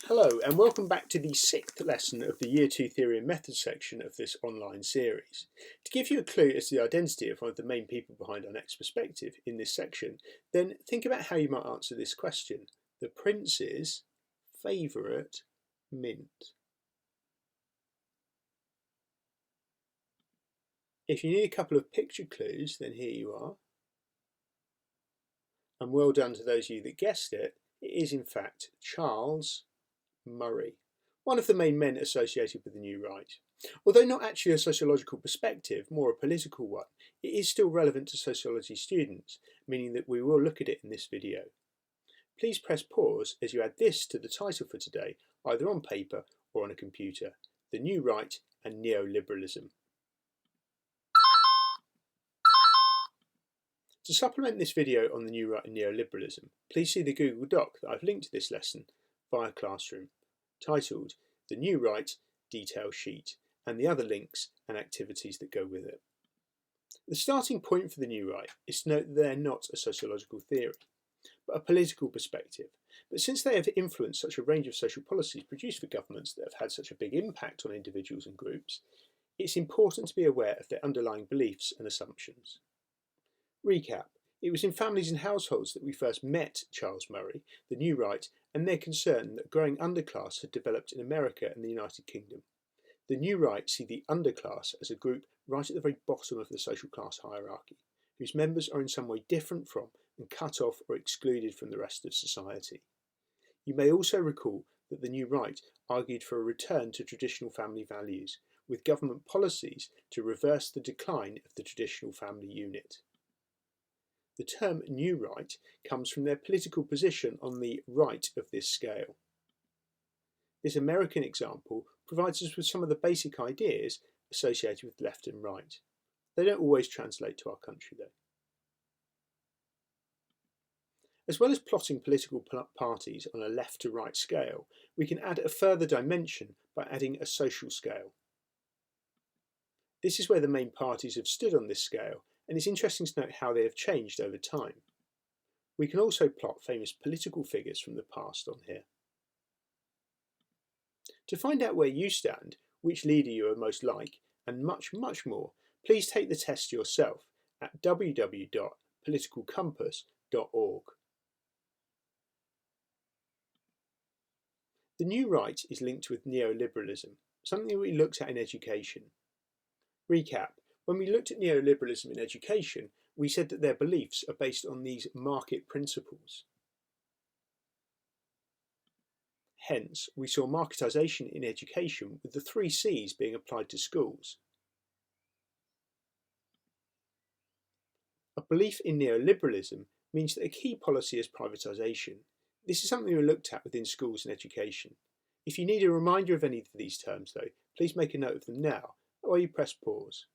Hello and welcome back to the sixth lesson of the Year 2 Theory and Methods section of this online series. To give you a clue as to the identity of one of the main people behind our next perspective in this section, then think about how you might answer this question. The Prince's favourite mint. If you need a couple of picture clues, then here you are. And well done to those of you that guessed it. It is in fact Charles Murray, one of the main men associated with the New Right. Although not actually a sociological perspective, more a political one, it is still relevant to sociology students, meaning that we will look at it in this video. Please press pause as you add this to the title for today, either on paper or on a computer: The New Right and Neoliberalism. To supplement this video on the New Right and Neoliberalism, please see the Google Doc that I've linked to this lesson via Classroom, titled The New Right Detail Sheet, and the other links and activities that go with it. The starting point for the New Right is to note that they're not a sociological theory, but a political perspective. But since they have influenced such a range of social policies produced for governments that have had such a big impact on individuals and groups, it's important to be aware of their underlying beliefs and assumptions. Recap. It was in families and households that we first met Charles Murray, the New Right, and their concern that a growing underclass had developed in America and the United Kingdom. The New Right see the underclass as a group right at the very bottom of the social class hierarchy, whose members are in some way different from and cut off or excluded from the rest of society. You may also recall that the New Right argued for a return to traditional family values, with government policies to reverse the decline of the traditional family unit. The term New Right comes from their political position on the right of this scale. This American example provides us with some of the basic ideas associated with left and right. They don't always translate to our country though. As well as plotting political parties on a left to right scale, we can add a further dimension by adding a social scale. This is where the main parties have stood on this scale, and it's interesting to note how they have changed over time. We can also plot famous political figures from the past on here. To find out where you stand, which leader you are most like, and much more, please take the test yourself at www.politicalcompass.org. The New Right is linked with neoliberalism, something we looked at in education. Recap. When we looked at neoliberalism in education, we said that their beliefs are based on these market principles. Hence, we saw marketisation in education with the 3 C's being applied to schools. A belief in neoliberalism means that a key policy is privatisation. This is something we looked at within schools and education. If you need a reminder of any of these terms though, please make a note of them now, or you press pause.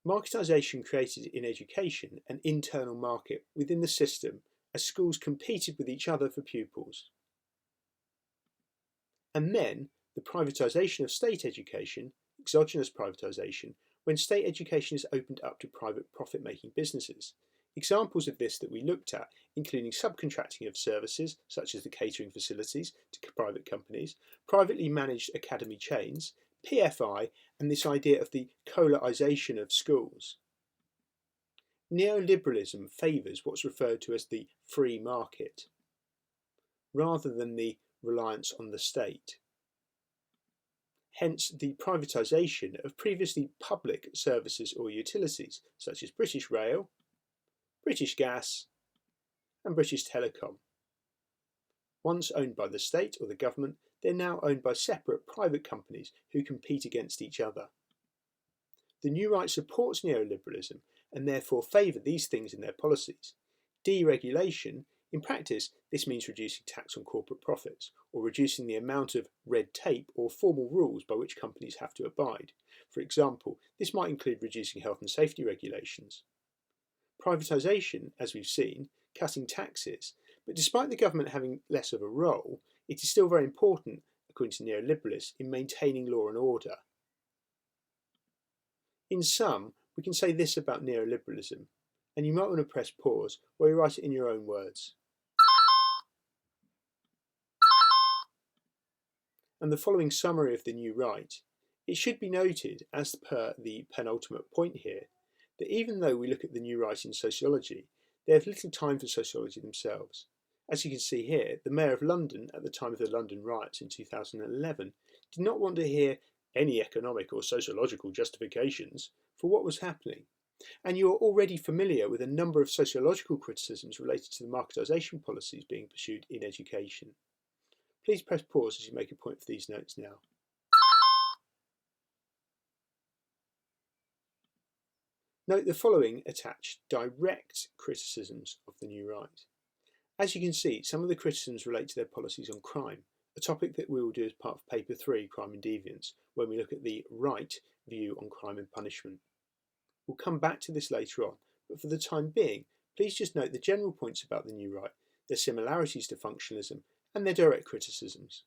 Marketisation created in education an internal market within the system as schools competed with each other for pupils. And then the privatisation of state education, exogenous privatisation, when state education is opened up to private profit-making businesses. Examples of this that we looked at, including subcontracting of services, such as the catering facilities, to private companies, privately managed academy chains, PFI, and this idea of the coalisation of schools. Neoliberalism favours what's referred to as the free market, rather than the reliance on the state. Hence the privatisation of previously public services or utilities, such as British Rail, British Gas, and British Telecom. Once owned by the state or the government, they're now owned by separate private companies who compete against each other. The New Right supports neoliberalism and therefore favour these things in their policies. Deregulation, in practice, this means reducing tax on corporate profits or reducing the amount of red tape or formal rules by which companies have to abide. For example, this might include reducing health and safety regulations. Privatisation, as we've seen, cutting taxes, but despite the government having less of a role, it is still very important, according to neoliberalists, in maintaining law and order. In sum, we can say this about neoliberalism. and you might want to press pause while you write it in your own words. And the following summary of the new right, it should be noted, as per the penultimate point here, that even though we look at the new right in sociology, they have little time for sociology themselves. As you can see here, the Mayor of London at the time of the London riots in 2011 did not want to hear any economic or sociological justifications for what was happening. And you are already familiar with a number of sociological criticisms related to the marketisation policies being pursued in education. Please press pause as you make a point for these notes now. Note the following attach direct criticisms of the new right. As you can see, some of the criticisms relate to their policies on crime, a topic that we will do as part of Paper 3, Crime and Deviance, when we look at the right view on crime and punishment. We'll come back to this later on, but for the time being, please just note the general points about the new right, their similarities to functionalism, and their direct criticisms.